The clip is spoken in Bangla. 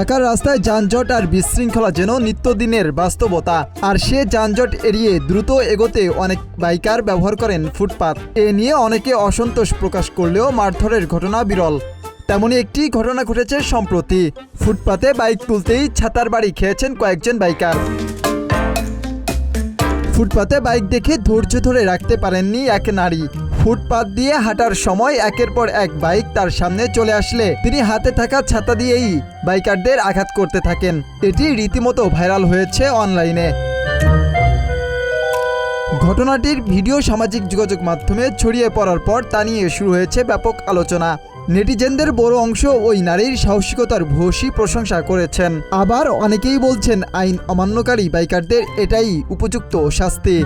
ঢাকার রাস্তায় যানজট আর বিশৃঙ্খলা যেন নিত্যদিনের বাস্তবতা। আর সে যানজট এড়িয়ে দ্রুত এগোতে অনেক বাইকার ব্যবহার করেন ফুটপাত। এ নিয়ে অনেকে অসন্তোষ প্রকাশ করলেও মারধরের ঘটনা বিরল। তেমনই একটি ঘটনা ঘটেছে সম্প্রতি। ফুটপাতে বাইক তুলতেই ছাতার বাড়ি খেয়েছেন কয়েকজন বাইকার। ফুটপাতে বাইক দেখে ধৈর্য ধরে রাখতে পারেননি এক নারী। ফুটপাত দিয়ে হাঁটার সময় একের পর এক বাইক তার সামনে চলে আসলে তিনি হাতে থাকা ছাতা দিয়েই বাইকারদের আঘাত করতে থাকেন। এটি রীতিমতো ভাইরাল হয়েছে অনলাইনে। ঘটনাটির ভিডিও সামাজিক যোগাযোগ মাধ্যমে ছড়িয়ে পড়ার পর তা নিয়ে শুরু হয়েছে ব্যাপক আলোচনা। নেটিজেনদের বড় অংশ ওই নারীর সাহসিকতার ভূয়সী প্রশংসা করেছেন। আবার অনেকেই বলছেন আইন অমান্যকারী বাইকারদের এটাই উপযুক্ত শাস্তি।